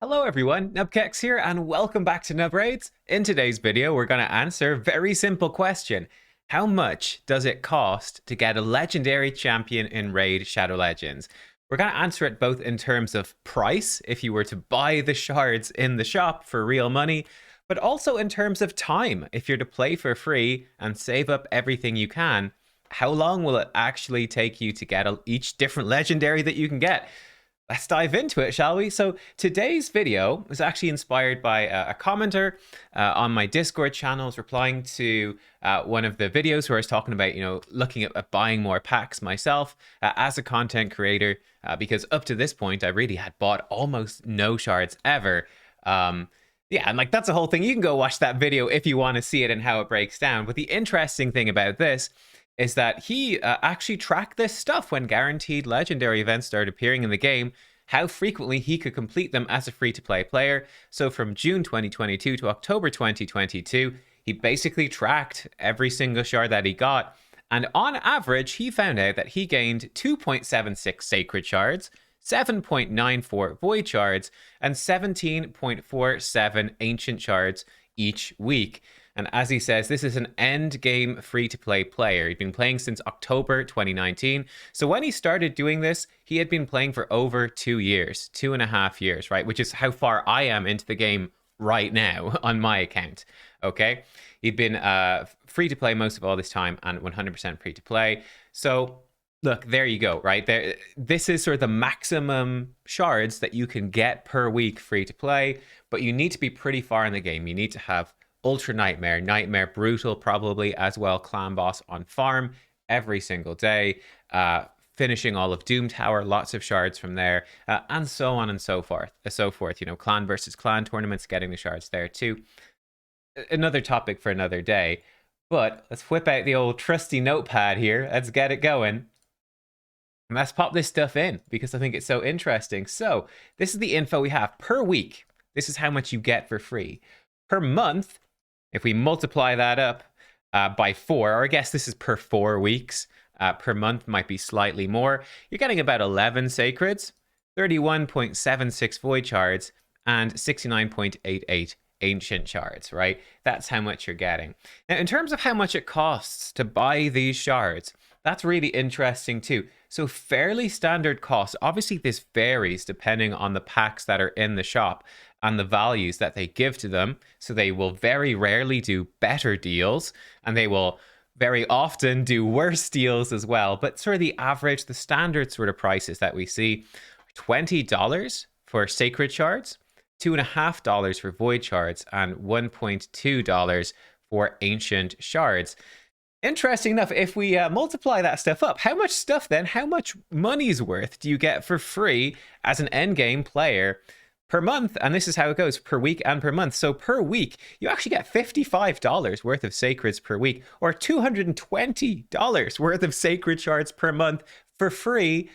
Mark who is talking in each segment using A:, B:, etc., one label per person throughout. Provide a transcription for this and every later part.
A: Hello everyone, nubkeks here and welcome back to Nub Raids. In today's video, we're going to answer a very simple question. How much does it cost to get a legendary champion in Raid Shadow Legends? We're going to answer it both in terms of price, if you were to buy the shards in the shop for real money, but also in terms of time. If you're to play for free and save up everything you can, how long will it actually take you to get each different legendary that you can get? Let's dive into it, shall we? So today's video was actually inspired by a commenter on my Discord channels replying to one of the videos where I was talking about, looking at buying more packs myself as a content creator, because up to this point, I really had bought almost no shards ever. Yeah, and that's a whole thing. You can go watch that video if you want to see it and how it breaks down. But the interesting thing about this is that he actually tracked this stuff when guaranteed legendary events started appearing in the game, how frequently he could complete them as a free-to-play player. So from June 2022 to October 2022, he basically tracked every single shard that he got. And on average, he found out that he gained 2.76 sacred shards, 7.94 void shards, and 17.47 ancient shards each week. And as he says, this is an end game free-to-play player. He'd been playing since October 2019. So when he started doing this, he had been playing for over 2 years, 2.5 years, right? Which is how far I am into the game right now on my account, okay? He'd been free-to-play most of all this time and 100% free-to-play. So look, there you go, right? This is sort of the maximum shards that you can get per week free-to-play, but you need to be pretty far in the game. You need to have Ultra Nightmare, Nightmare Brutal probably as well, Clan Boss on farm every single day, finishing all of Doom Tower, lots of shards from there, and so on and so forth. Clan versus clan tournaments, getting the shards there too. Another topic for another day, but let's whip out the old trusty notepad here. Let's get it going. And let's pop this stuff in because I think it's so interesting. So this is the info we have per week. This is how much you get for free. Per month, if we multiply that up by 4, or I guess this is per 4 weeks, per month might be slightly more, you're getting about 11 sacreds, 31.76 void shards, and 69.88 ancient shards, right? That's how much you're getting. Now, in terms of how much it costs to buy these shards, that's really interesting too. So fairly standard costs. Obviously, this varies depending on the packs that are in the shop and the values that they give to them. So they will very rarely do better deals, and they will very often do worse deals as well. But sort of the average, the standard sort of prices that we see, $20 for sacred shards, $2.50 for void shards, and $1.2 for ancient shards. Interesting enough, if we multiply that stuff up, how much money's worth do you get for free as an endgame player per month? And this is how it goes per week and per month. So per week, you actually get $55 worth of sacreds per week, or $220 worth of sacred shards per month for free,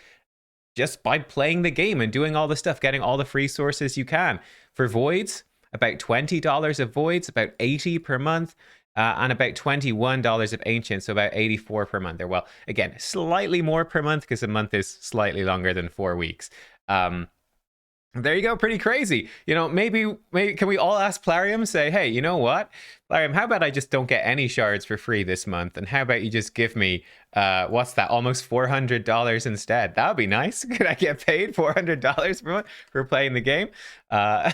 A: just by playing the game and doing all the stuff, getting all the free sources you can. For voids, about $20 of voids, about $80 per month. And about $21 of ancient, so about $84 per month. Well, again, slightly more per month because a month is slightly longer than 4 weeks. There you go, pretty crazy. Maybe can we all ask Plarium, say, hey, you know what? Plarium, how about I just don't get any shards for free this month? And how about you just give me, what's that, almost $400 instead? That would be nice. Could I get paid $400 per month for playing the game?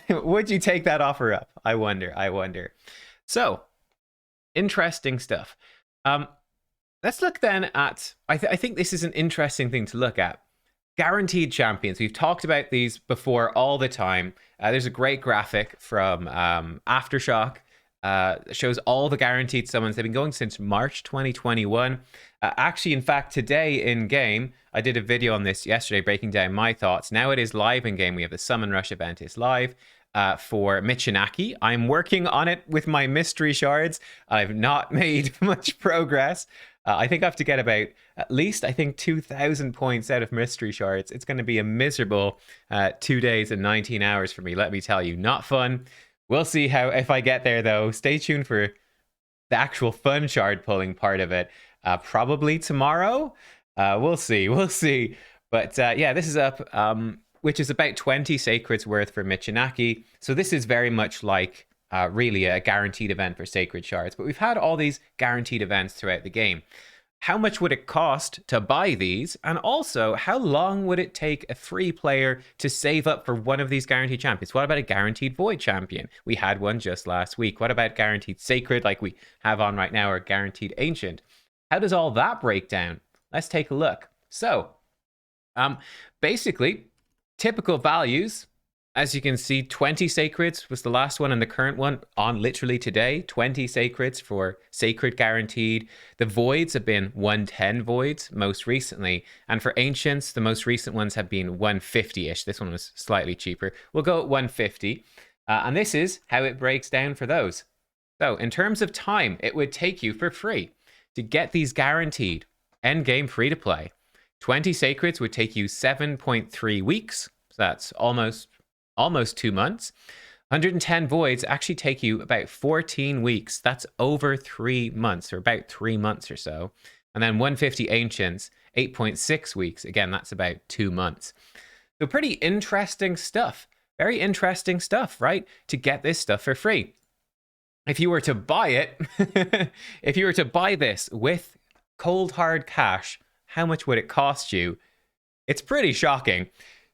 A: Would you take that offer up? I wonder. So, interesting stuff. Let's look then at, I think this is an interesting thing to look at. Guaranteed champions. We've talked about these before all the time. There's a great graphic from Aftershock. Shows all the guaranteed summons. They've been going since March 2021. Actually, in fact, today in game, I did a video on this yesterday, breaking down my thoughts. Now it is live in game. We have the Summon Rush event is live. For Michinaki. I'm working on it with my mystery shards. I've not made much progress. I think I have to get about at least, 2,000 points out of mystery shards. It's going to be a miserable 2 days and 19 hours for me, let me tell you. Not fun. We'll see if I get there, though. Stay tuned for the actual fun shard pulling part of it. Probably tomorrow. We'll see. But yeah, this is up. which is about 20 sacreds worth for Michinaki. So this is very much like really a guaranteed event for sacred shards. But we've had all these guaranteed events throughout the game. How much would it cost to buy these? And also, how long would it take a free player to save up for one of these guaranteed champions? What about a guaranteed void champion? We had one just last week. What about guaranteed sacred like we have on right now, or guaranteed ancient? How does all that break down? Let's take a look. So, basically, typical values. As you can see, 20 sacreds was the last one, and the current one on literally today. 20 sacreds for sacred guaranteed. The voids have been 110 voids most recently. And for ancients, the most recent ones have been 150-ish. This one was slightly cheaper. We'll go at 150. And this is how it breaks down for those. So in terms of time, it would take you for free to get these guaranteed endgame free to play. 20 sacreds would take you 7.3 weeks. So that's almost 2 months. 110 voids actually take you about 14 weeks. That's over 3 months, or about 3 months or so. And then 150 ancients, 8.6 weeks. Again, that's about 2 months. So pretty interesting stuff. Very interesting stuff, right? To get this stuff for free. If you were to buy it, if you were to buy this with cold hard cash, how much would it cost you? It's pretty shocking.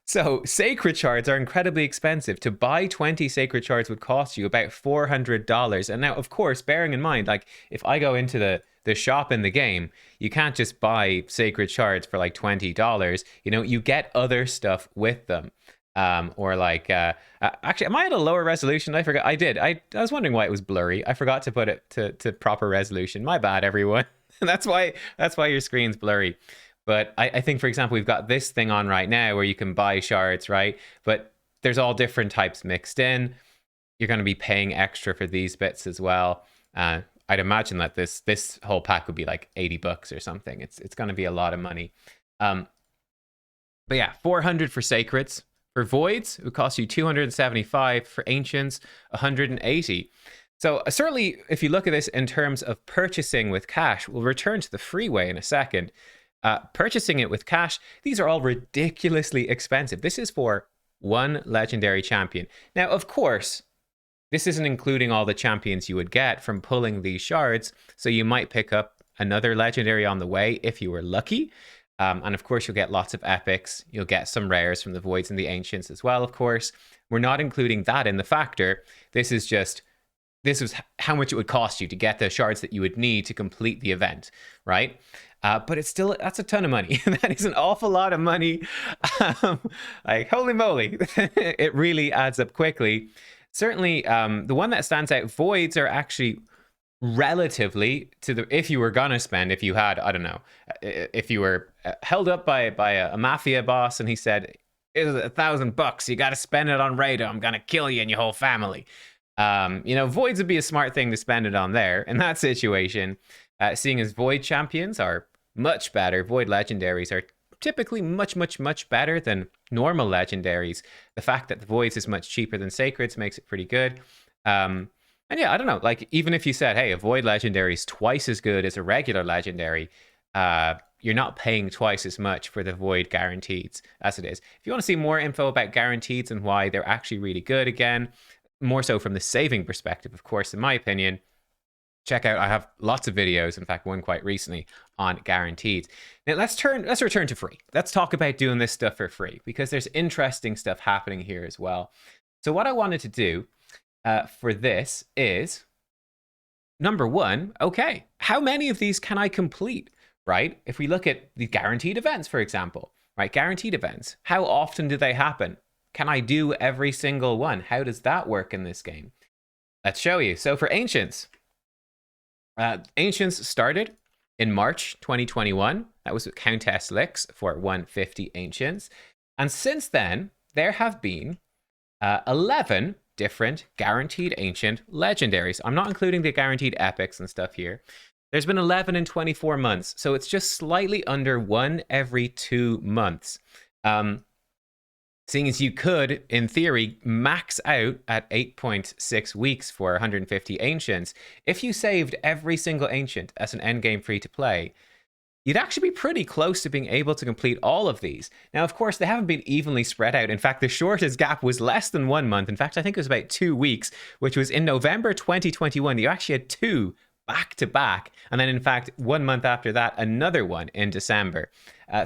A: So sacred shards are incredibly expensive. To buy 20 sacred shards would cost you about $400. And now, of course, bearing in mind, like if I go into the shop in the game, you can't just buy sacred shards for like $20. You know, you get other stuff with them. Or like, actually, am I at a lower resolution? I forgot. I did. I was wondering why it was blurry. I forgot to put it to proper resolution. My bad, everyone. That's why your screen's blurry. But I think, for example, we've got this thing on right now where you can buy shards, right? But there's all different types mixed in. You're going to be paying extra for these bits as well. I'd imagine that this whole pack would be like $80 or something. It's going to be a lot of money. But yeah, 400 for sacreds. For voids, it would cost you 275. For ancients, 180. So certainly, if you look at this in terms of purchasing with cash, we'll return to the freeway in a second. Purchasing it with cash, these are all ridiculously expensive. This is for one legendary champion. Now, of course, this isn't including all the champions you would get from pulling these shards, so you might pick up another legendary on the way if you were lucky. And of course, you'll get lots of epics. You'll get some rares from the voids and the ancients as well, of course. We're not including that in the factor. This is how much it would cost you to get the shards that you would need to complete the event, right? But that's a ton of money. That is an awful lot of money. Like, holy moly, it really adds up quickly. Certainly, the one that stands out, voids are actually relatively to if you were gonna spend, if you had, I don't know, if you were held up by a mafia boss and he said, "It's $1,000, you got to spend it on raid, I'm gonna kill you and your whole family." Voids would be a smart thing to spend it on there in that situation. Seeing as void champions are much better, void legendaries are typically much better than normal legendaries. The fact that the voids is much cheaper than sacreds makes it pretty good. And yeah, I don't know, like even if you said, hey, a void legendary is twice as good as a regular legendary, you're not paying twice as much for the void guarantees as it is. If you want to see more info about guarantees and why they're actually really good, again, more so from the saving perspective, of course, in my opinion, check out, I have lots of videos, in fact, one quite recently on guaranteed. Now let's return to free. Let's talk about doing this stuff for free, because there's interesting stuff happening here as well. So what I wanted to do for this is, number one, okay, how many of these can I complete, right? If we look at the guaranteed events, for example, right? Guaranteed events, how often do they happen? Can I do every single one? How does that work in this game? Let's show you. So for Ancients, Ancients started in March 2021. That was with Countess Lix for 150 Ancients. And since then, there have been 11 different guaranteed Ancient legendaries. I'm not including the guaranteed epics and stuff here. There's been 11 in 24 months, so it's just slightly under one every 2 months. Seeing as you could, in theory, max out at 8.6 weeks for 150 Ancients, if you saved every single Ancient as an endgame free to play, you'd actually be pretty close to being able to complete all of these. Now, of course, they haven't been evenly spread out. In fact, the shortest gap was less than 1 month. In fact, I think it was about 2 weeks, which was in November 2021. You actually had two back to back. And then, in fact, 1 month after that, another one in December.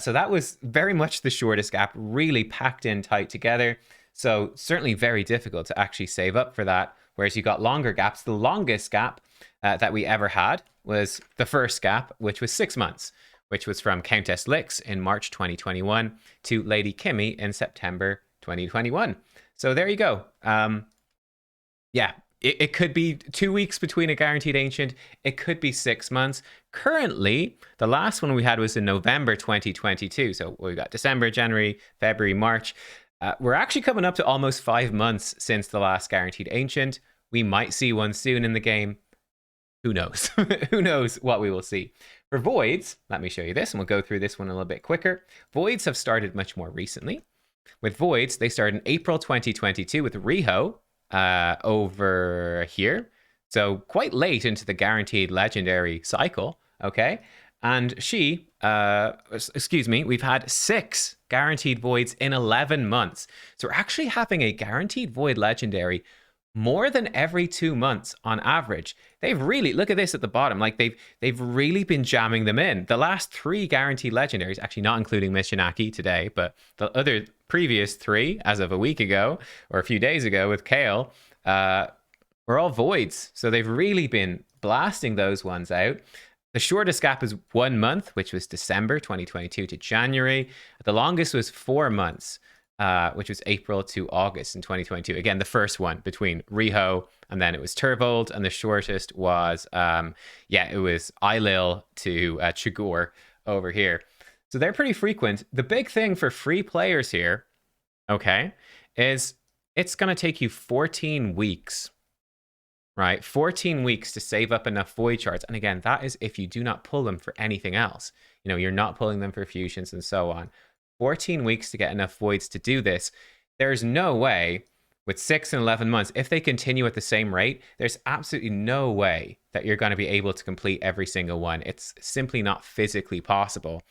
A: So that was very much the shortest gap, really packed in tight together. So certainly very difficult to actually save up for that. Whereas you got longer gaps. The longest gap that we ever had was the first gap, which was 6 months, which was from Countess Lix in March 2021 to Lady Kimmy in September 2021. So there you go. Yeah, it could be 2 weeks between a guaranteed ancient. It could be 6 months. Currently, the last one we had was in November 2022. So we got December, January, February, March. We're actually coming up to almost 5 months since the last guaranteed ancient. We might see one soon in the game. Who knows? Who knows what we will see? For voids, let me show you this, and we'll go through this one a little bit quicker. Voids have started much more recently. With voids, they started in April 2022 with Riho over here. So quite late into the guaranteed legendary cycle, okay? And she, excuse me, we've had 6 guaranteed voids in 11 months. So we're actually having a guaranteed void legendary more than every 2 months on average. They've really, look at this at the bottom, like they've really been jamming them in. The last 3 guaranteed legendaries, actually not including Michinaki today, but the other previous 3 as of a week ago or a few days ago with Kale, were all voids. So they've really been blasting those ones out. The shortest gap is 1 month, which was December 2022 to January. The longest was 4 months, which was April to August in 2022. Again, the first one between Riho and then it was Turvold, and the shortest was, it was Eilil to Chigor over here. So they're pretty frequent. The big thing for free players here, okay, is it's going to take you 14 weeks, right? 14 weeks to save up enough void shards. And again, that is if you do not pull them for anything else. You know, you're not pulling them for fusions and so on. 14 weeks to get enough voids to do this. There's no way with 6 and 11 months, if they continue at the same rate, there's absolutely no way that you're going to be able to complete every single one. It's simply not physically possible.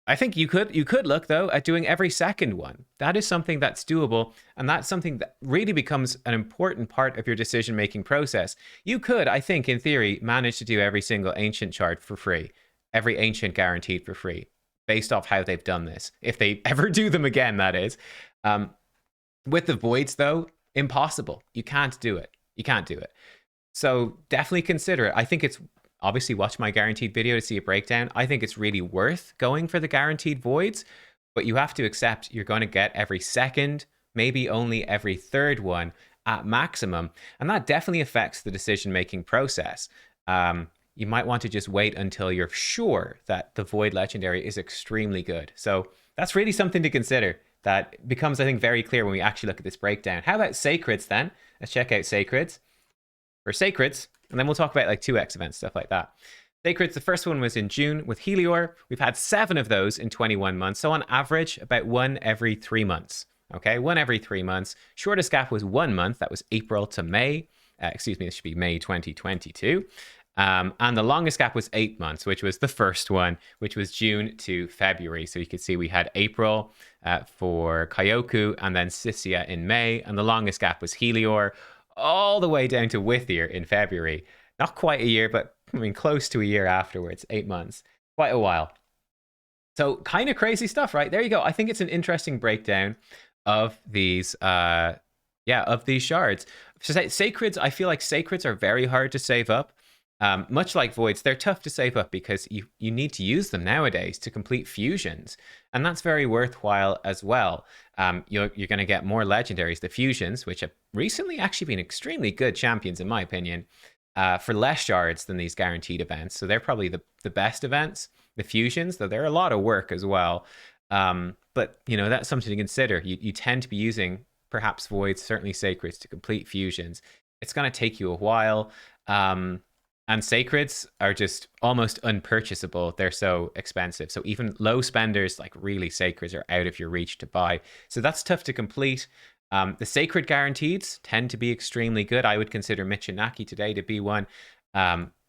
A: I think you could look, though, at doing every second one. That is something that's doable, and that's something that really becomes an important part of your decision-making process. You could, I think, in theory, manage to do every single ancient shard for free, every ancient guaranteed for free, based off how they've done this. If they ever do them again, that is. With the voids, though, impossible. You can't do it. You can't do it. So definitely consider it. I think it's... Obviously, watch my guaranteed video to see a breakdown. I think it's really worth going for the guaranteed voids, but you have to accept you're going to get every second, maybe only every third one at maximum. And that definitely affects the decision-making process. You might want to just wait until you're sure that the void legendary is extremely good. So that's really something to consider. That becomes, I think, very clear when we actually look at this breakdown. How about Sacreds then? Let's check out Sacreds. For Sacreds, and then we'll talk about like 2x events, stuff like that. Sacreds, the first one was in June with Helior. We've had 7 of those in 21 months. So on average, about 1 every 3 months. Okay, 1 every 3 months. Shortest gap was 1 month. That was April to May. Excuse me, this should be May 2022. And the longest gap was 8 months, which was the first one, which was June to February. So you could see we had April for Kyoku and then Sissia in May. And the longest gap was Helior, all the way down to Withier in February. Not quite a year, but I mean, close to a year afterwards, 8 months. Quite a while. So kind of crazy stuff, right? There you go. I think it's an interesting breakdown of these, of these shards. So Sacreds, I feel like Sacreds are very hard to save up. Much like voids, they're tough to save up because you need to use them nowadays to complete fusions, and that's very worthwhile as well. You're going to get more legendaries, the fusions, which have recently actually been extremely good champions in my opinion, for less shards than these guaranteed events. So they're probably the best events. The fusions, though, they're a lot of work as well. But you know, that's something to consider. You tend to be using perhaps voids, certainly sacreds, to complete fusions. It's going to take you a while. And sacreds are just almost unpurchasable. They're so expensive. So even low spenders, like really sacreds, are out of your reach to buy. So that's tough to complete. The sacred guaranteeds tend to be extremely good. I would consider Michinaki today to be one.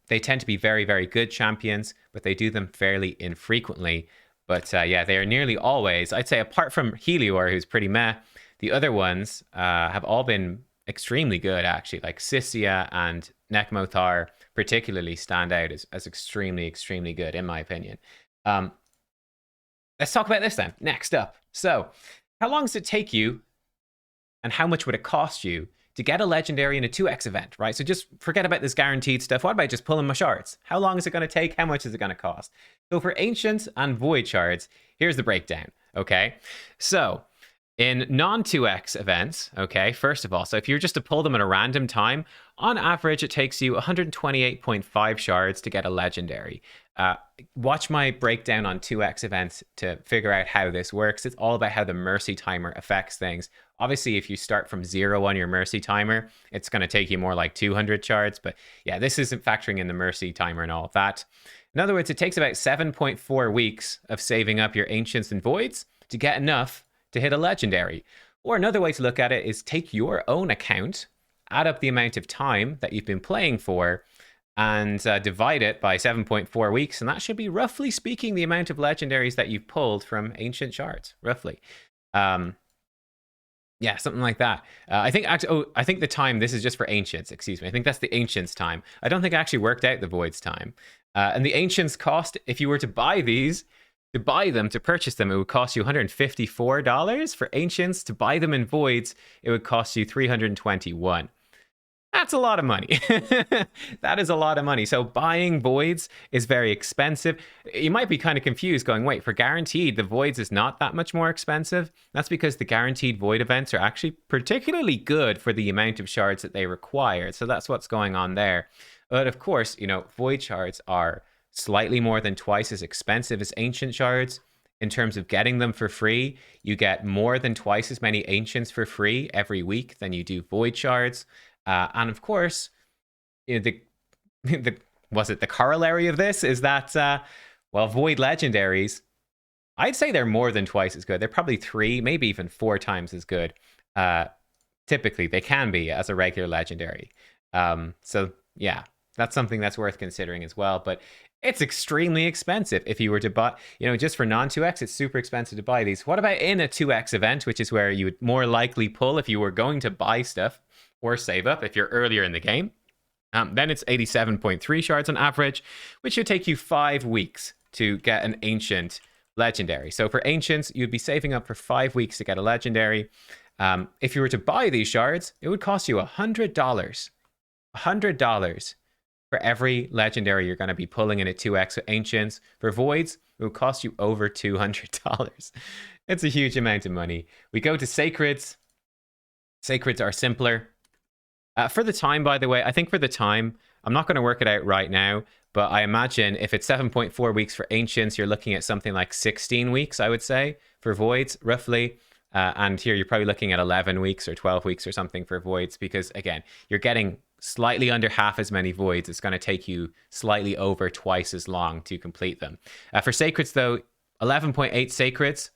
A: They tend to be very, very good champions, but they do them fairly infrequently. But yeah, they are nearly always, I'd say, apart from Helior, who's pretty meh, the other ones have all been extremely good, actually. Like Sissia and Nekmothar particularly stand out as extremely, extremely good, in my opinion. Let's talk about this then. Next up. So, how long does it take you and how much would it cost you to get a legendary in a 2x event, right? So just forget about this guaranteed stuff. What about just pulling my shards? How long is it going to take? How much is it going to cost? So for Ancients and Void Shards, here's the breakdown, okay? So in non-2x events, okay, first of all, so if you're just to pull them at a random time, on average, it takes you 128.5 shards to get a legendary. Watch my breakdown on 2x events to figure out how this works. It's all about how the mercy timer affects things. Obviously, if you start from 0 on your mercy timer, it's going to take you more like 200 shards. But yeah, this isn't factoring in the mercy timer and all of that. In other words, it takes about 7.4 weeks of saving up your Ancients and Voids to get enough to hit a legendary. Or another way to look at it is take your own account, add up the amount of time that you've been playing for, and divide it by 7.4 weeks. And that should be, roughly speaking, the amount of legendaries that you've pulled from Ancient Shards, roughly. Yeah, something like that. I think the time, this is just for Ancients, excuse me. I think that's the Ancients time. I don't think I actually worked out the Voids time. And the Ancients cost, if you were to buy these, to purchase them, it would cost you $154. For Ancients, to buy them in Voids, it would cost you $321. That's a lot of money. That is a lot of money. So buying Voids is very expensive. You might be kind of confused going, wait, for guaranteed, the Voids is not that much more expensive. That's because the guaranteed Void events are actually particularly good for the amount of shards that they require. So that's what's going on there. But of course, you know, Void shards are slightly more than twice as expensive as Ancient shards. In terms of getting them for free, you get more than twice as many Ancients for free every week than you do Void shards. And of course, you know, the corollary of this is that, well, Void legendaries, I'd say they're more than twice as good. They're probably 3, maybe even 4 times as good. Typically, they can be as a regular legendary. So yeah, that's something that's worth considering as well. But it's extremely expensive if you were to buy, you know, just for non-2x, it's super expensive to buy these. What about in a 2x event, which is where you would more likely pull if you were going to buy stuff or save up if you're earlier in the game? Then it's 87.3 shards on average, which should take you 5 weeks to get an Ancient legendary. So for Ancients, you'd be saving up for 5 weeks to get a legendary. If you were to buy these shards, it would cost you $100. $100 for every legendary you're going to be pulling in a 2x with Ancients. For Voids, it will cost you over $200. It's a huge amount of money. We go to Sacreds. Sacreds are simpler. For the time, by the way, I think for the time, I'm not going to work it out right now, but I imagine if it's 7.4 weeks for Ancients, you're looking at something like 16 weeks, I would say, for Voids, roughly. And here you're probably looking at 11 weeks or 12 weeks or something for Voids, because, again, you're getting slightly under half as many Voids. It's going to take you slightly over twice as long to complete them. For Sacreds, though, 11.8 Sacreds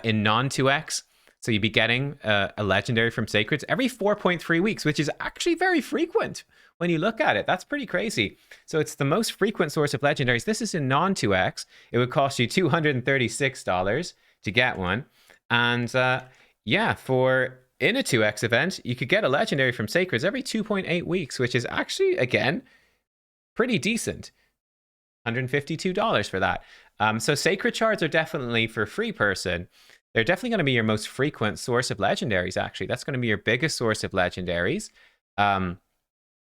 A: in non-2x. So you'd be getting a legendary from Sacreds every 4.3 weeks, which is actually very frequent when you look at it. That's pretty crazy. So it's the most frequent source of legendaries. This is in non-2x. It would cost you $236 to get one. And yeah, for in a 2x event, you could get a legendary from Sacreds every 2.8 weeks, which is actually, again, pretty decent. $152 for that. So Sacred Shards are definitely, for a free person, they're definitely going to be your most frequent source of legendaries, actually. That's going to be your biggest source of legendaries. Yeah,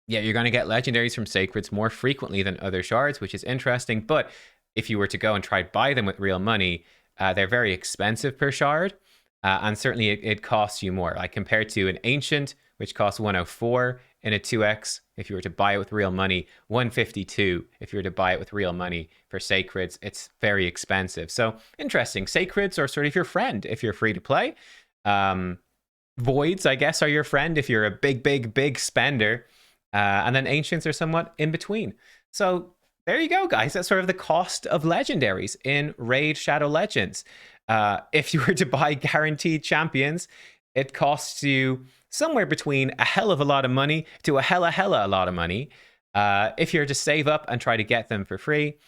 A: you're going to get legendaries from Sacreds more frequently than other shards, which is interesting. But if you were to go and try to buy them with real money, they're very expensive per shard. And certainly it costs you more. Like compared to an Ancient, which costs 104 in a 2x, if you were to buy it with real money, 152 if you were to buy it with real money. For Sacreds, it's very expensive. So interesting. Sacreds are sort of your friend if you're free to play. Voids, I guess, are your friend if you're a big spender. And then Ancients are somewhat in between. So there you go, guys. That's sort of the cost of legendaries in Raid Shadow Legends. If you were to buy guaranteed champions, it costs you somewhere between a hell of a lot of money to a hella a lot of money. If you're to save up and try to get them for free,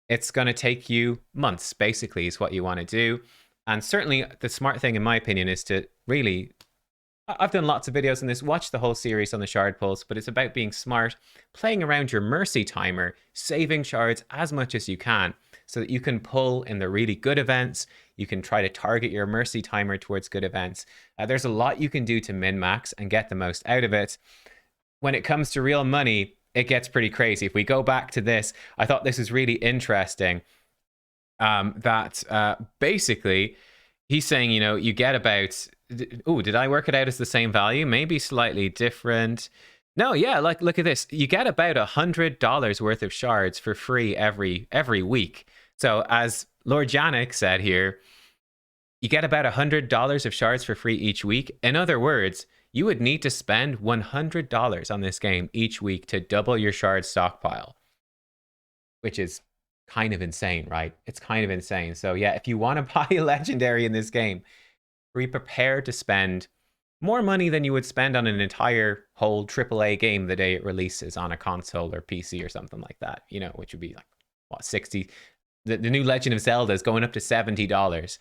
A: it's going to take you months, basically, is what you want to do. And certainly the smart thing, in my opinion, is to really... I've done lots of videos on this. Watch the whole series on the shard pulse, but it's about being smart, playing around your mercy timer, saving shards as much as you can so that you can pull in the really good events. You can try to target your mercy timer towards good events. There's a lot you can do to min-max and get the most out of it. When it comes to real money, it gets pretty crazy. If we go back to this, I thought this was really interesting. Basically, he's saying, you know, you get about... Oh, did I work it out as the same value? Maybe slightly different. No, yeah, like look at this. You get about $100 worth of shards for free every week. So as Lord Janik said here, you get about $100 of shards for free each week. In other words, you would need to spend $100 on this game each week to double your shard stockpile, which is kind of insane, right? It's kind of insane. So yeah, if you want to buy a legendary in this game, be prepared to spend more money than you would spend on an entire whole AAA game the day it releases on a console or PC or something like that, you know, which would be like, what, 60? The new Legend of Zelda is going up to $70.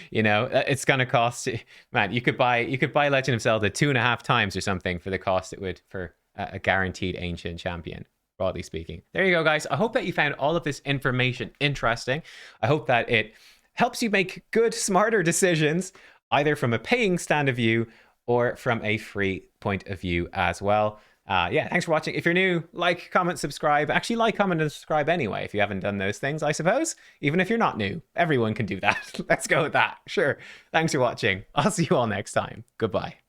A: You know, it's going to cost, man, you could buy Legend of Zelda 2.5 times or something for the cost it would for a guaranteed ancient champion, broadly speaking. There you go, guys. I hope that you found all of this information interesting. I hope that it helps you make good, smarter decisions, either from a paying stand of view or from a free point of view as well. Yeah, thanks for watching. If you're new, like, comment, subscribe. Actually, like, comment, and subscribe anyway if you haven't done those things, I suppose. Even if you're not new, everyone can do that. Let's go with that. Sure. Thanks for watching. I'll see you all next time. Goodbye.